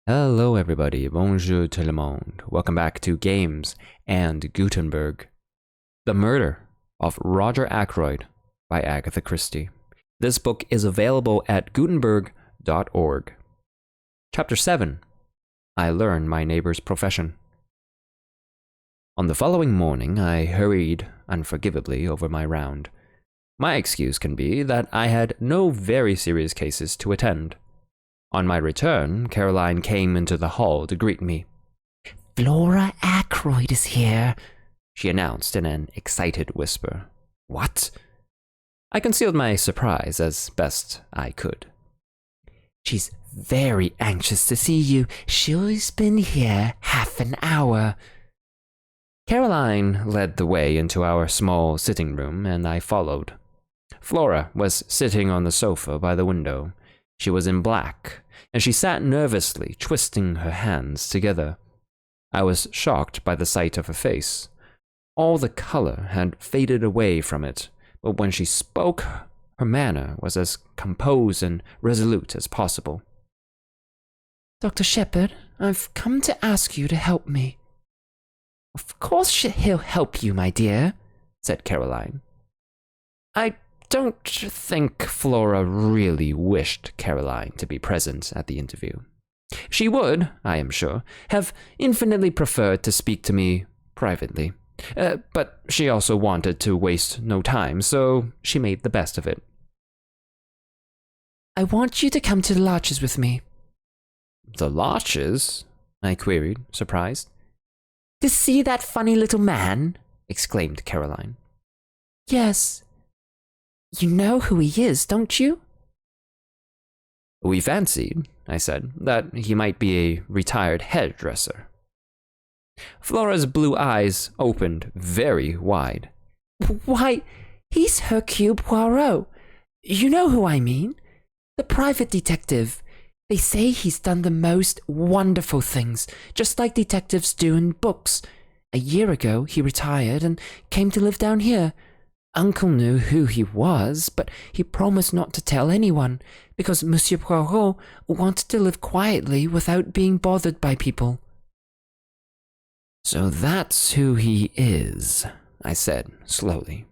Hello everybody, bonjour tout le monde. Welcome back to Games and Gutenberg. The Murder of Roger Ackroyd by Agatha Christie. This book is available at gutenberg.org. Chapter 7. I Learn My Neighbor's Profession. On the following morning, I hurried unforgivably over my round. My excuse can be that I had no very serious cases to attend. On my return, Caroline came into the hall to greet me. "Flora Ackroyd is here," she announced in an excited whisper. What? I concealed my surprise as best I could. "She's very anxious to see you. She's been here half an hour." Caroline led the way into our small sitting room, and I followed. Flora was sitting on the sofa by the window. She was in black, and she sat nervously, twisting her hands together. I was shocked by the sight of her face. All the color had faded away from it, but when she spoke, her manner was as composed and resolute as possible. "Dr. Shepherd, I've come to ask you to help me." "Of course he'll help you, my dear," said Caroline. I don't think Flora really wished Caroline to be present at the interview. She would, I am sure, have infinitely preferred to speak to me privately. But she also wanted to waste no time, so she made the best of it. "I want you to come to the Larches with me." The Larches? I queried, surprised. "To see that funny little man?" exclaimed Caroline. "Yes. You know who he is, don't you?" We fancied, I said, that he might be a retired hairdresser. Flora's blue eyes opened very wide. "Why, he's Hercule Poirot. You know who I mean? The private detective. They say he's done the most wonderful things, just like detectives do in books. A year ago, he retired and came to live down here. Uncle knew who he was, but he promised not to tell anyone, because Monsieur Poirot wanted to live quietly without being bothered by people." So that's who he is, I said slowly.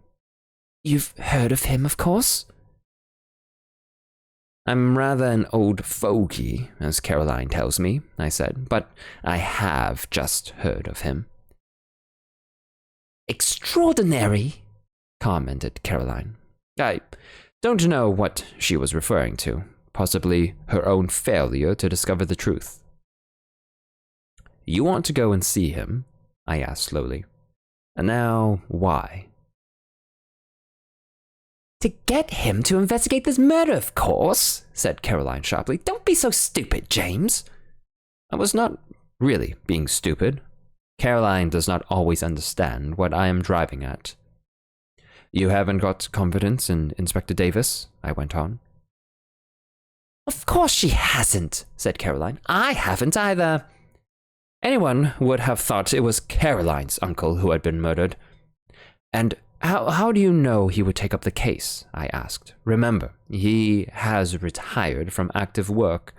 "You've heard of him, of course?" I'm rather an old fogey, as Caroline tells me, I said, but I have just heard of him. "Extraordinary," commented Caroline. I don't know what she was referring to, possibly her own failure to discover the truth. You want to go and see him? I asked slowly. And now, why? "To get him to investigate this murder, of course," said Caroline sharply. "Don't be so stupid, James." I was not really being stupid. Caroline does not always understand what I am driving at. You haven't got confidence in Inspector Davis? I went on. "Of course she hasn't," said Caroline. "I haven't either." Anyone would have thought it was Caroline's uncle who had been murdered. And how do you know he would take up the case? I asked. Remember, he has retired from active work.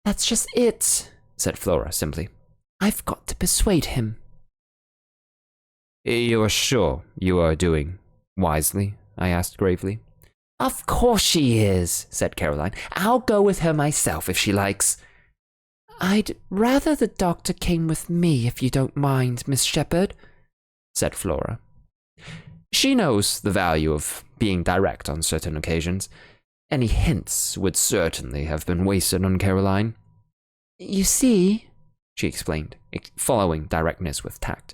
"That's just it," said Flora simply. "I've got to persuade him." You are sure you are doing wisely? I asked gravely. "Of course she is," said Caroline. "I'll go with her myself if she likes." "I'd rather the doctor came with me if you don't mind, Miss Shepherd," said Flora. She knows the value of being direct on certain occasions. Any hints would certainly have been wasted on Caroline. "You see," she explained, following directness with tact,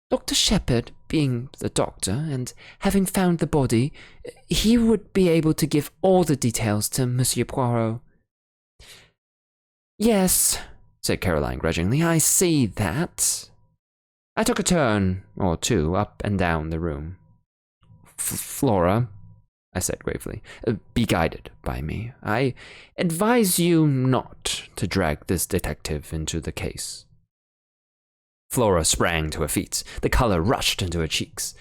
"Dr. Shepherd, being the doctor and having found the body, he would be able to give all the details to Monsieur Poirot." "Yes," said Caroline grudgingly, "I see that." I took a turn or two up and down the room. Flora, I said gravely, be guided by me. I advise you not to drag this detective into the case. Flora sprang to her feet. The color rushed into her cheeks.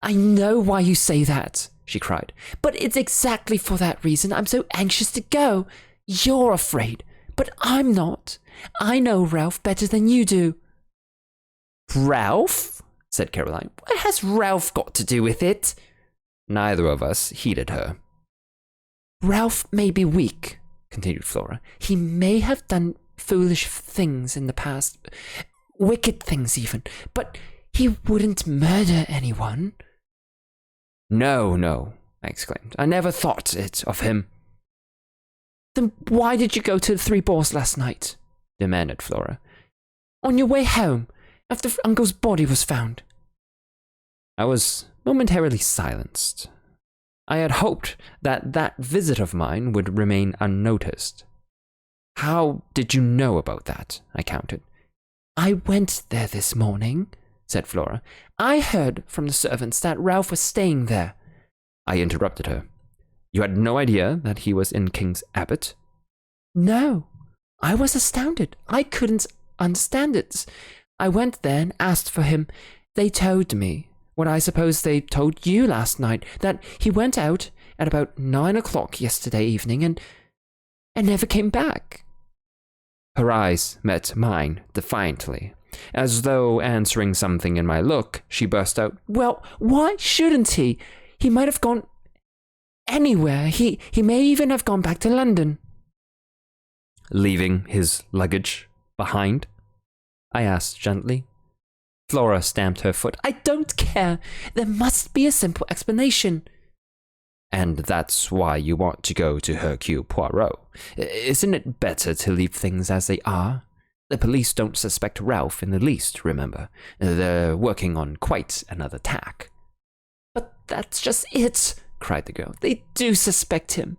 "I know why you say that," she cried. "But it's exactly for that reason I'm so anxious to go. You're afraid, But I'm not. I know Ralph better than you do. Ralph? Said Caroline. What has Ralph got to do with it? Neither of us heeded her. Ralph may be weak, continued Flora. He may have done foolish things in the past, wicked things even, but he wouldn't murder anyone. No, I exclaimed. I never thought it of him. Then why did you go to the Three Boars last night? Demanded Flora. On your way home, after Uncle's body was found. I was momentarily silenced. I had hoped that that visit of mine would remain unnoticed. How did you know about that? I countered. I went there this morning, said Flora. I heard from the servants that Ralph was staying there. I interrupted her. You had no idea that he was in King's Abbot? No. I was astounded. I couldn't understand it. I went there and asked for him. They told me what I suppose they told you last night, that he went out at about 9 o'clock yesterday evening and never came back. Her eyes met mine defiantly. As though answering something in my look, she burst out, Well, why shouldn't he? He might have gone anywhere. He may even have gone back to London. Leaving his luggage behind? I asked gently. Flora stamped her foot. I don't care. There must be a simple explanation. And that's why you want to go to Hercule Poirot. Isn't it better to leave things as they are? The police don't suspect Ralph in the least, remember. They're working on quite another tack. But that's just it, cried the girl. They do suspect him.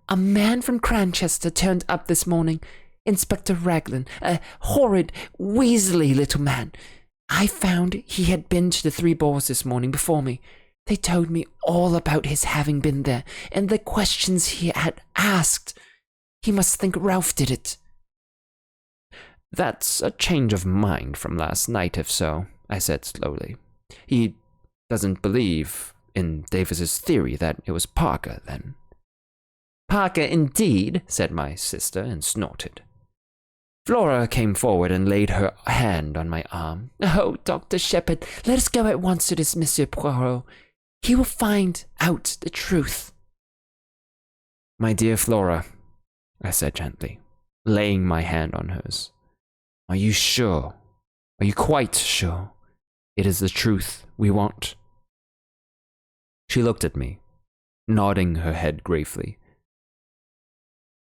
A man from Cranchester turned up this morning. Inspector Raglan, a horrid, weaselly little man. I found he had been to the Three Boars this morning before me. They told me all about his having been there, and the questions he had asked. He must think Ralph did it. That's a change of mind from last night, if so, I said slowly. He doesn't believe in Davis's theory that it was Parker, then. Parker, indeed, said my sister, and snorted. Flora came forward and laid her hand on my arm. Oh, Dr. Shepherd, let us go at once to this Monsieur Poirot. He will find out the truth. My dear Flora, I said gently, laying my hand on hers. Are you sure? Are you quite sure? It is the truth we want. She looked at me, nodding her head gravely.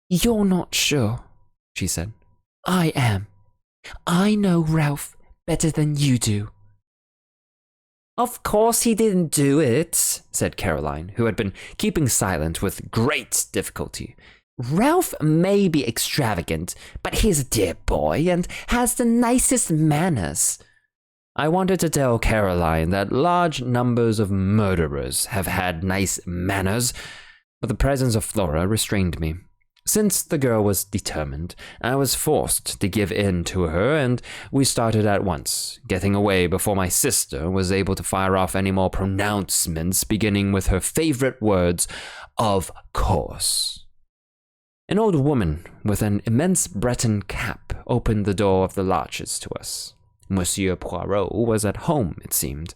You're not sure, she said. I am. I know Ralph better than you do. Of course he didn't do it, said Caroline, who had been keeping silent with great difficulty. Ralph may be extravagant, but he's a dear boy and has the nicest manners. I wanted to tell Caroline that large numbers of murderers have had nice manners, but the presence of Flora restrained me. Since the girl was determined, I was forced to give in to her, and we started at once, getting away before my sister was able to fire off any more pronouncements, beginning with her favorite words, "Of course." An old woman with an immense Breton cap opened the door of the Larches to us. Monsieur Poirot was at home, it seemed.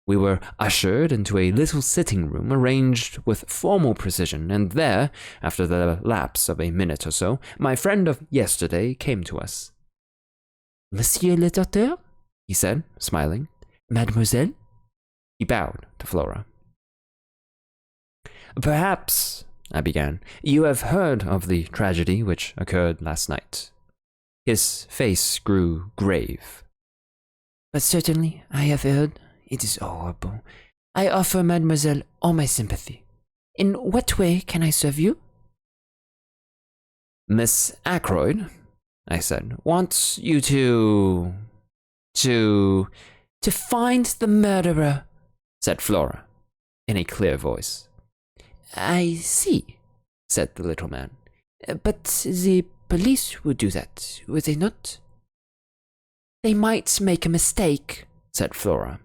We were ushered into a little sitting room arranged with formal precision, and there, after the lapse of a minute or so, my friend of yesterday came to us. Monsieur le Docteur? He said, smiling. Mademoiselle? He bowed to Flora. Perhaps, I began, you have heard of the tragedy which occurred last night. His face grew grave. But certainly I have heard. It is horrible. I offer Mademoiselle all my sympathy. In what way can I serve you? Miss Ackroyd, I said, wants you to find the murderer, said Flora, in a clear voice. I see, said the little man. But the police would do that, would they not? They might make a mistake, said Flora.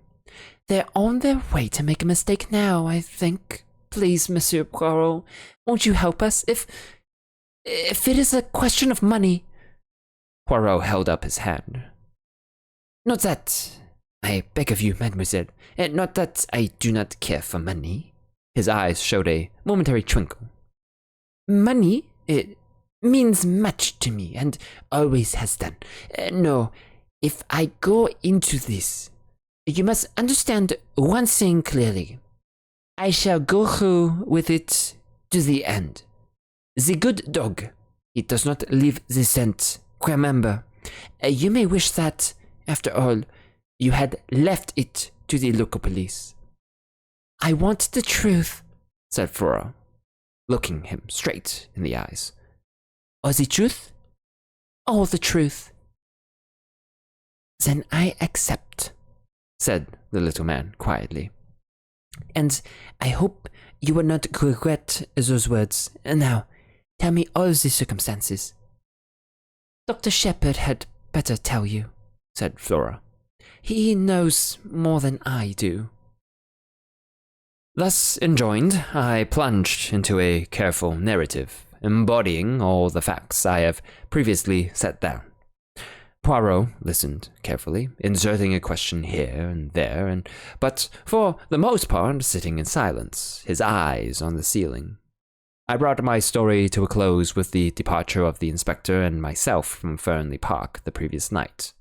They're on their way to make a mistake now, I think. Please, Monsieur Poirot, won't you help us? If it is a question of money. Poirot held up his hand. Not that, I beg of you, mademoiselle, not that I do not care for money. His eyes showed a momentary twinkle. Money, it means much to me, and always has done. No, if I go into this, you must understand one thing clearly. I shall go through with it to the end. The good dog, it does not leave the scent. Remember, you may wish that, after all, you had left it to the local police. I want the truth, said Flora, looking him straight in the eyes. All the truth? All the truth. Then I accept, said the little man quietly. And I hope you will not regret those words. Now, tell me all the circumstances. Dr. Shepherd had better tell you, said Flora. He knows more than I do. Thus enjoined, I plunged into a careful narrative, embodying all the facts I have previously set down. Poirot listened carefully, inserting a question here and there, but for the most part sitting in silence, his eyes on the ceiling. I brought my story to a close with the departure of the inspector and myself from Fernley Park the previous night.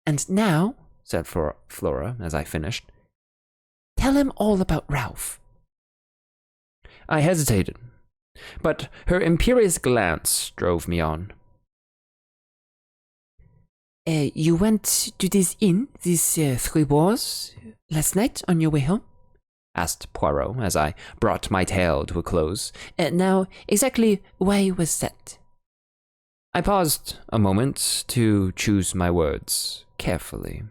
And now, said Flora as I finished, tell him all about Ralph. I hesitated, but her imperious glance drove me on. You went to this inn, these 3 Wars, last night on your way home? Asked Poirot as I brought my tale to a close. Now, exactly why was that? I paused a moment to choose my words carefully.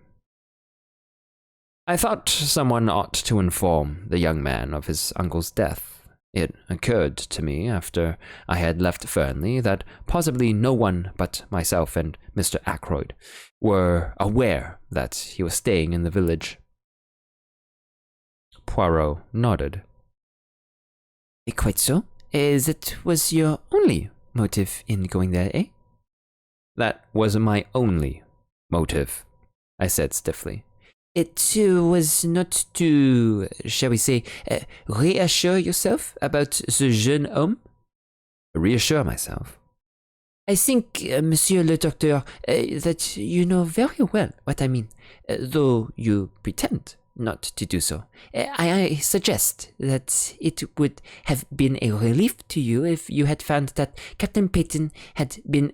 I thought someone ought to inform the young man of his uncle's death. It occurred to me after I had left Fernley that possibly no one but myself and Mr. Ackroyd were aware that he was staying in the village. Poirot nodded. Quite so. That was your only motive in going there, eh? That was my only motive, I said stiffly. It was not to, shall we say, reassure yourself about the jeune homme? Reassure myself? I think, Monsieur le Docteur, that you know very well what I mean, though you pretend not to do so. I suggest that it would have been a relief to you if you had found that Captain Peyton had been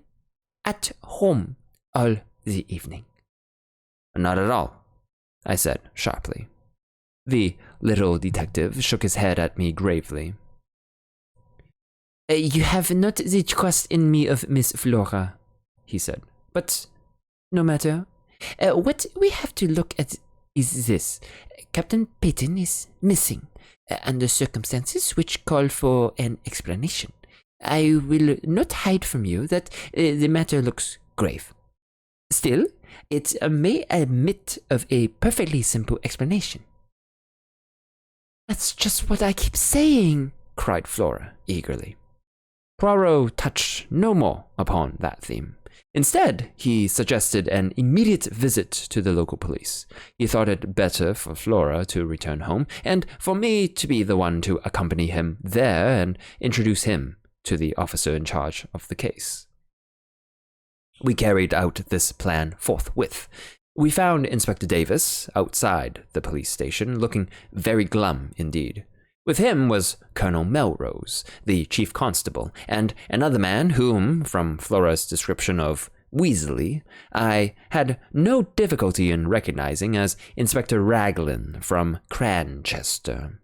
at home all the evening. Not at all, I said sharply. The little detective shook his head at me gravely. You have not the trust in me of Miss Flora, he said. But no matter. What we have to look at is this. Captain Peyton is missing, under circumstances which call for an explanation. I will not hide from you that the matter looks grave. Still, it may admit of a perfectly simple explanation. That's just what I keep saying, cried Flora eagerly. Poirot touched no more upon that theme. Instead, he suggested an immediate visit to the local police. He thought it better for Flora to return home, and for me to be the one to accompany him there and introduce him to the officer in charge of the case. We carried out this plan forthwith. We found Inspector Davis outside the police station, looking very glum indeed. With him was Colonel Melrose, the chief constable, and another man whom, from Flora's description of Weasley, I had no difficulty in recognizing as Inspector Raglan from Cranchester.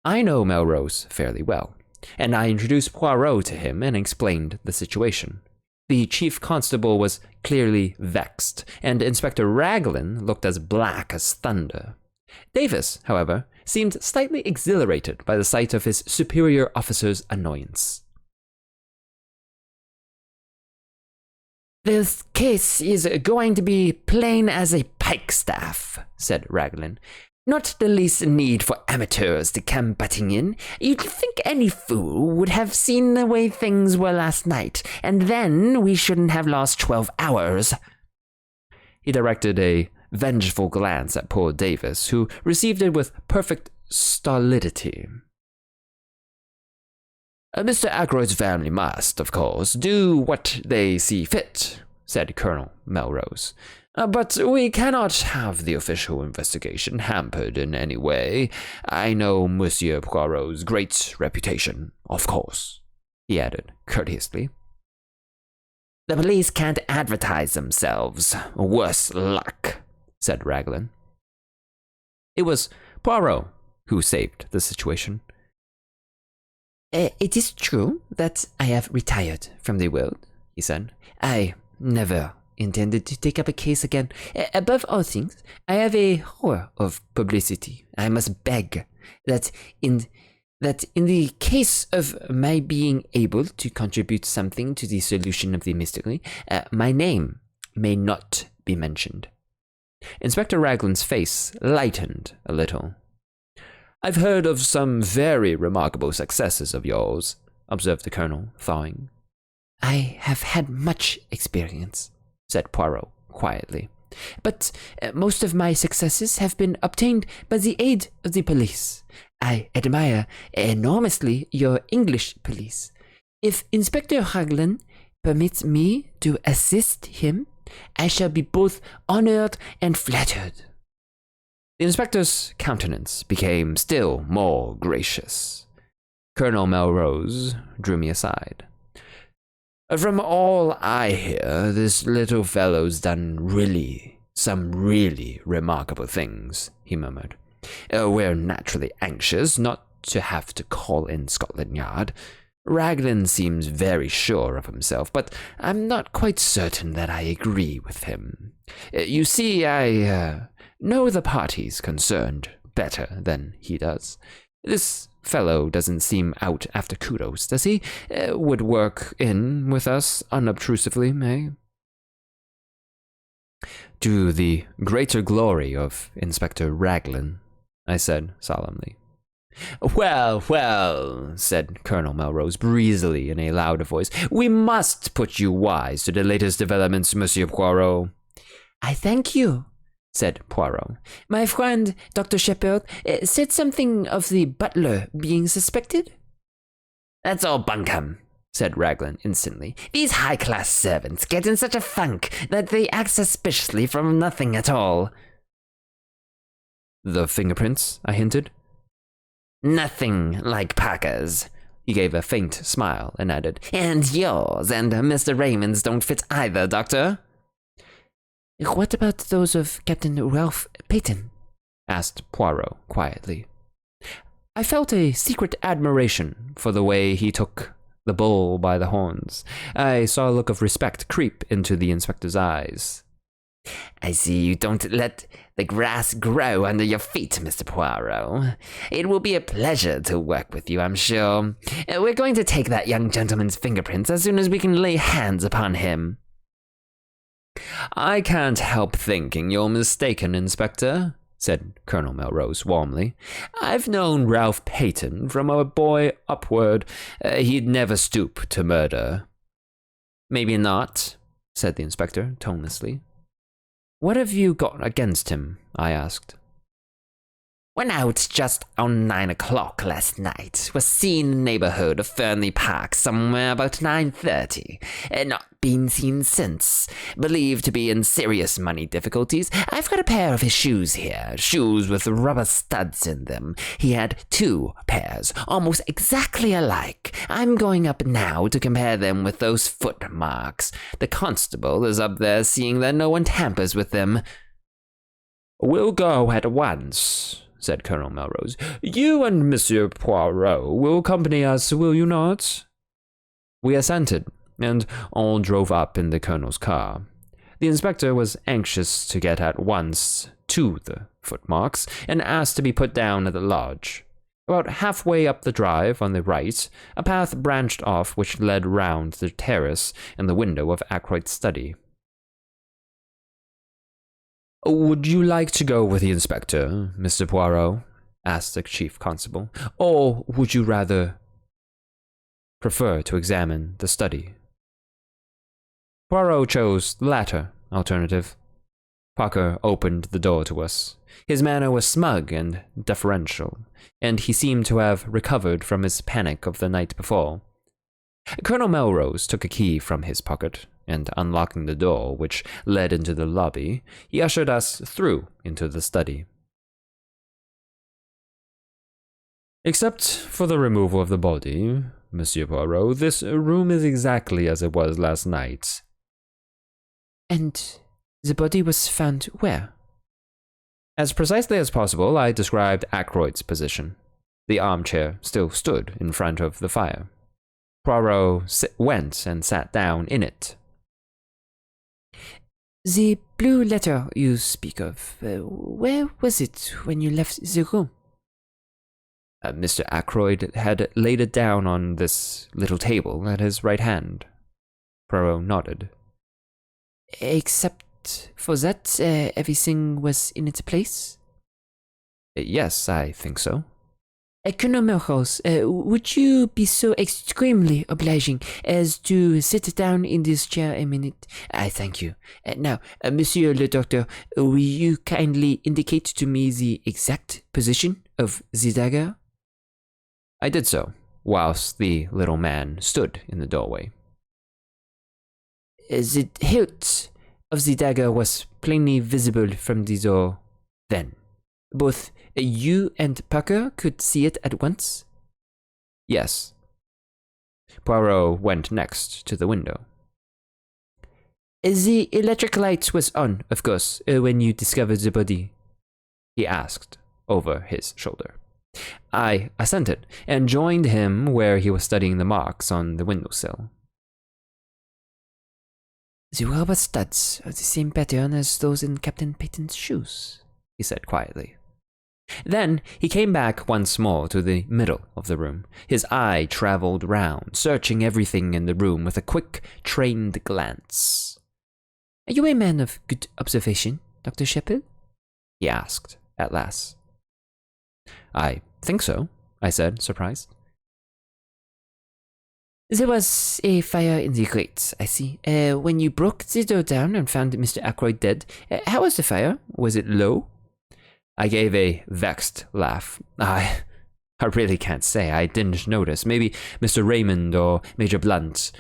I know Melrose fairly well, and I introduced Poirot to him and explained the situation. The chief constable was clearly vexed, and Inspector Raglan looked as black as thunder. Davis, however, seemed slightly exhilarated by the sight of his superior officer's annoyance. This case is going to be plain as a pikestaff, said Raglan. Not the least need for amateurs to come butting in. You'd think any fool would have seen the way things were last night, and then we shouldn't have lost 12 hours. He directed a vengeful glance at poor Davis, who received it with perfect stolidity. Mr. Ackroyd's family must, of course, do what they see fit, said Colonel Melrose. But we cannot have the official investigation hampered in any way. I know Monsieur Poirot's great reputation, of course, he added courteously. The police can't advertise themselves. Worse luck, said Raglan. It was Poirot who saved the situation. It is true that I have retired from the world, he said. I never intended to take up a case again. Above all things, I have a horror of publicity. I must beg that in the case of my being able to contribute something to the solution of the mystery, my name may not be mentioned. Inspector Raglan's face lightened a little. I've heard of some very remarkable successes of yours, observed the colonel, thawing. I have had much experience, said Poirot quietly, but most of my successes have been obtained by the aid of the police. I admire enormously your English police. If Inspector Raglan permits me to assist him, I shall be both honored and flattered. The inspector's countenance became still more gracious. Colonel Melrose drew me aside. From all I hear, this little fellow's done some really remarkable things, he murmured. We're naturally anxious not to have to call in Scotland Yard. Raglan seems very sure of himself, but I'm not quite certain that I agree with him. You see, I know the parties concerned better than he does. This fellow doesn't seem out after kudos, does he? Would work in with us unobtrusively, eh? To the greater glory of Inspector Raglan, I said solemnly. Well, well, said Colonel Melrose breezily in a louder voice. We must put you wise to the latest developments, Monsieur Poirot. I thank you, said Poirot. My friend, Dr. Shepherd, said something of the butler being suspected? That's all bunkum, said Raglan instantly. These high-class servants get in such a funk that they act suspiciously from nothing at all. The fingerprints, I hinted. Nothing like Parker's. He gave a faint smile and added, And yours and Mr. Raymond's don't fit either, Doctor. What about those of Captain Ralph Peyton? Asked Poirot quietly. I felt a secret admiration for the way he took the bull by the horns. I saw a look of respect creep into the inspector's eyes. I see you don't let the grass grow under your feet, Mr. Poirot. It will be a pleasure to work with you, I'm sure. We're going to take that young gentleman's fingerprints as soon as we can lay hands upon him. I can't help thinking you're mistaken, Inspector, said Colonel Melrose warmly. I've known Ralph Peyton from a boy upward. He'd never stoop to murder. Maybe not, said the inspector tonelessly. What have you got against him? I asked. Went out just on 9 o'clock last night. Was seen in the neighborhood of Fernley Park somewhere about 9:30. Not been seen since. Believed to be in serious money difficulties. I've got a pair of his shoes here. Shoes with rubber studs in them. He had 2 pairs, almost exactly alike. I'm going up now to compare them with those footmarks. The constable is up there seeing that no one tampers with them. We'll go at once, said Colonel Melrose. You and Monsieur Poirot will accompany us, will you not? We assented, and all drove up in the colonel's car. The inspector was anxious to get at once to the footmarks, and asked to be put down at the lodge. About halfway up the drive on the right, a path branched off which led round the terrace and the window of Ackroyd's study. Would you like to go with the inspector, Mr. Poirot? Asked the chief constable. Or would you rather prefer to examine the study? Poirot chose the latter alternative. Parker opened the door to us. His manner was smug and deferential, and he seemed to have recovered from his panic of the night before. Colonel Melrose took a key from his pocket, and unlocking the door which led into the lobby, he ushered us through into the study. Except for the removal of the body, Monsieur Poirot, this room is exactly as it was last night. And the body was found where? As precisely as possible, I described Ackroyd's position. The armchair still stood in front of the fire. Poirot went and sat down in it. The blue letter you speak of, where was it when you left the room? Mr. Ackroyd had laid it down on this little table at his right hand. Poirot nodded. Except for that, everything was in its place? Yes, I think so. Colonel Melrose, would you be so extremely obliging as to sit down in this chair a minute? I thank you. Now, Monsieur le Docteur, will you kindly indicate to me the exact position of the dagger? I did so, whilst the little man stood in the doorway. The hilt of the dagger was plainly visible from the door, then. Both you and Parker could see it at once? Yes. Poirot went next to the window. The electric light was on, of course, when you discovered the body, he asked over his shoulder. I assented and joined him where he was studying the marks on the windowsill. The rubber studs are the same pattern as those in Captain Peyton's shoes, he said quietly. Then he came back once more to the middle of the room. His eye traveled round, searching everything in the room with a quick, trained glance. Are you a man of good observation, Dr. Shepherd? He asked at last. I think so, I said, surprised. There was a fire in the grate, I see. When you broke the door down and found Mr. Ackroyd dead, how was the fire? Was it low? I gave a vexed laugh. I really can't say. I didn't notice. Maybe Mr. Raymond or Major Blunt.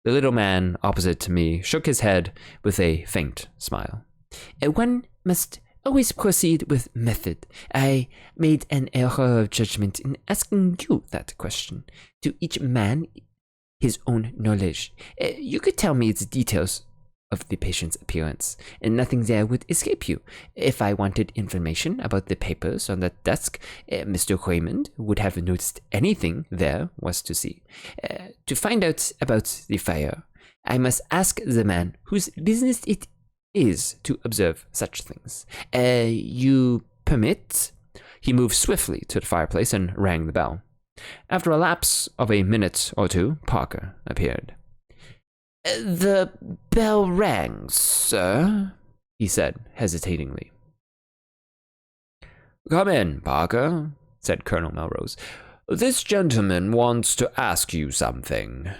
The little man opposite to me shook his head with a faint smile. One must always proceed with method. I made an error of judgment in asking you that question. To each man, his own knowledge. You could tell me the details of the patient's appearance, and nothing there would escape you. If I wanted information about the papers on that desk, Mr. Raymond would have noticed anything there was to see. To find out about the fire, I must ask the man whose business it is to observe such things. You permit? He moved swiftly to the fireplace and rang the bell. After a lapse of a minute or two, Parker appeared. The bell rang, sir, he said hesitatingly. Come in, Parker, said Colonel Melrose. This gentleman wants to ask you something.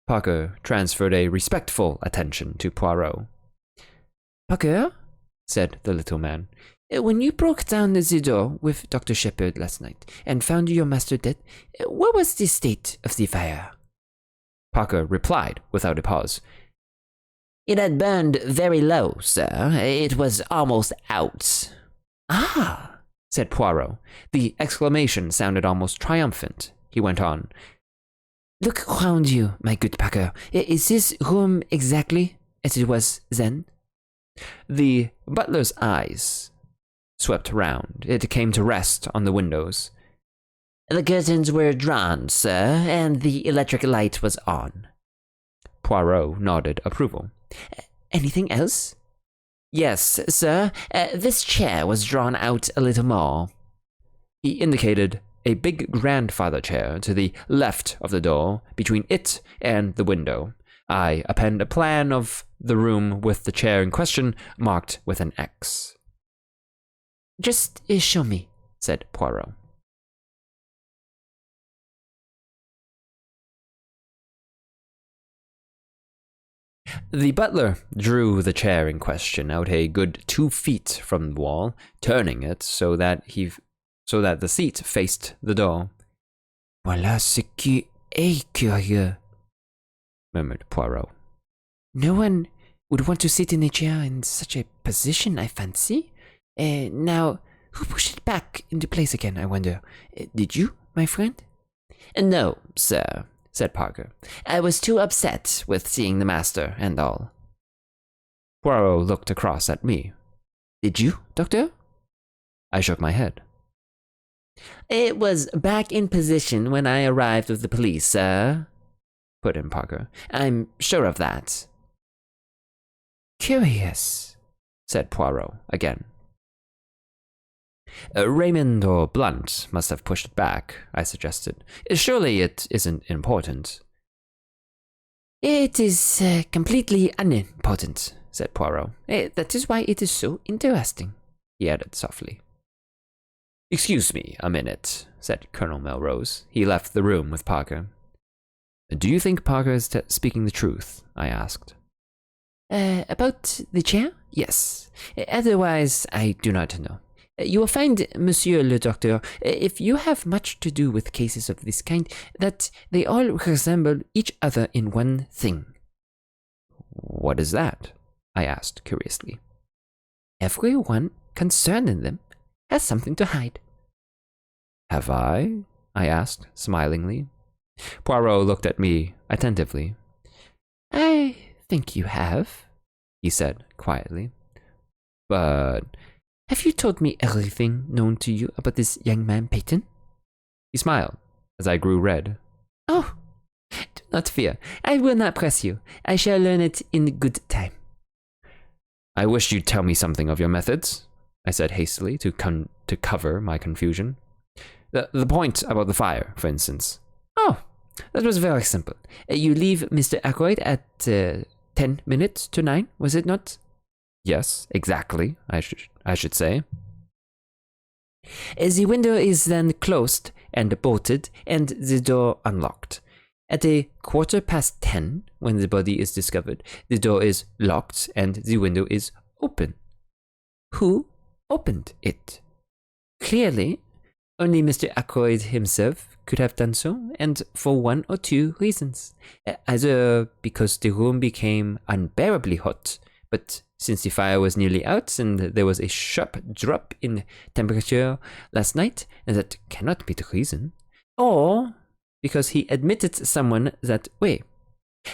Parker transferred a respectful attention to Poirot. Parker, said the little man, when you broke down the door with Dr. Shepherd last night and found your master dead, what was the state of the fire? Parker replied without a pause. It had burned very low, sir. It was almost out. Ah, said Poirot. The exclamation sounded almost triumphant. He went on. Look round you, my good Parker. Is this room exactly as it was then? The butler's eyes swept round. It came to rest on the windows. The curtains were drawn, sir, and the electric light was on. Poirot nodded approval. Anything else? Yes, sir. This chair was drawn out a little more. He indicated a big grandfather chair to the left of the door, between it and the window. I append a plan of the room with the chair in question marked with an X. Just show me, said Poirot. The butler drew the chair in question out a good 2 feet from the wall, turning it so that the seat faced the door. Voilà ce qui est curieux, murmured Poirot. No one would want to sit in a chair in such a position, I fancy. Now, who pushed it back into place again, I wonder? Did you, my friend? No, sir, said Parker. I was too upset with seeing the master and all. Poirot looked across at me. Did you, Doctor? I shook my head. It was back in position when I arrived with the police, sir, put in Parker. I'm sure of that. Curious, said Poirot again. Raymond or Blunt must have pushed it back, I suggested. Surely it isn't important. It is completely unimportant, said Poirot. That is why it is so interesting, he added softly. Excuse me a minute, said Colonel Melrose. He left the room with Parker. Do you think Parker is speaking the truth? I asked. About the chair? Yes. Otherwise, I do not know. You will find, Monsieur le Docteur, if you have much to do with cases of this kind, that they all resemble each other in one thing. What is that? I asked curiously. Everyone concerned in them has something to hide. Have I? I asked, smilingly. Poirot looked at me attentively. I think you have, he said quietly. But have you told me everything known to you about this young man, Peyton? He smiled as I grew red. Oh, do not fear. I will not press you. I shall learn it in good time. I wish you'd tell me something of your methods, I said hastily to cover my confusion. The point about the fire, for instance. Oh, that was very simple. You leave Mr. Ackroyd at 10 minutes to 9, was it not? Yes, exactly, I should say. The window is then closed and bolted and the door unlocked. At 10:15, when the body is discovered, the door is locked and the window is open. Who opened it? Clearly, only Mr. Ackroyd himself could have done so, and for one or two reasons. Either because the room became unbearably hot, but since the fire was nearly out and there was a sharp drop in temperature last night, and that cannot be the reason, or because he admitted someone that way.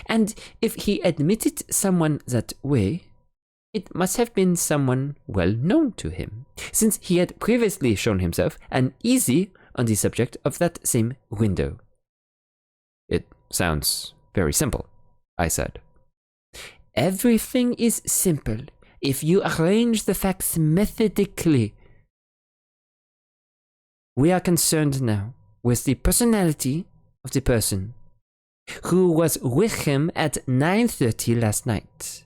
And if he admitted someone that way, it must have been someone well known to him, since he had previously shown himself uneasy on the subject of that same window. It sounds very simple, I said. Everything is simple if you arrange the facts methodically. We are concerned now with the personality of the person who was with him at 9:30 last night.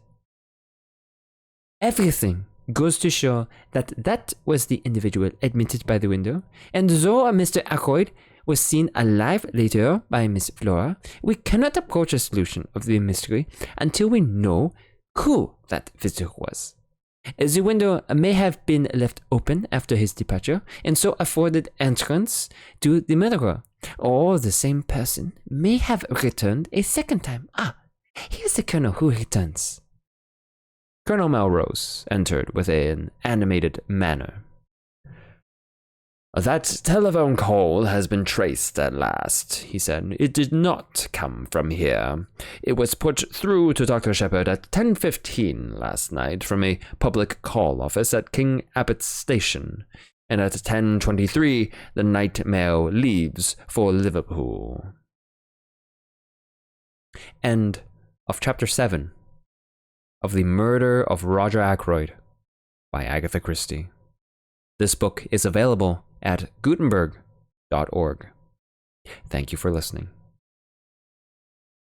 Everything goes to show that that was the individual admitted by the window, and though Mr. Ackroyd was seen alive later by Miss Flora, we cannot approach a solution of the mystery until we know who that visitor was. The window may have been left open after his departure, and so afforded entrance to the murderer, or the same person may have returned a second time. Here's the colonel who returns. Colonel Melrose entered with an animated manner. That telephone call has been traced at last, he said. It did not come from here. It was put through to Dr. Shepherd at 10:15 last night from a public call office at King Abbott's Station, and at 10:23 the night mail leaves for Liverpool. End of Chapter 7 of The Murder of Roger Ackroyd by Agatha Christie. This book is available at Gutenberg.org. Thank you for listening.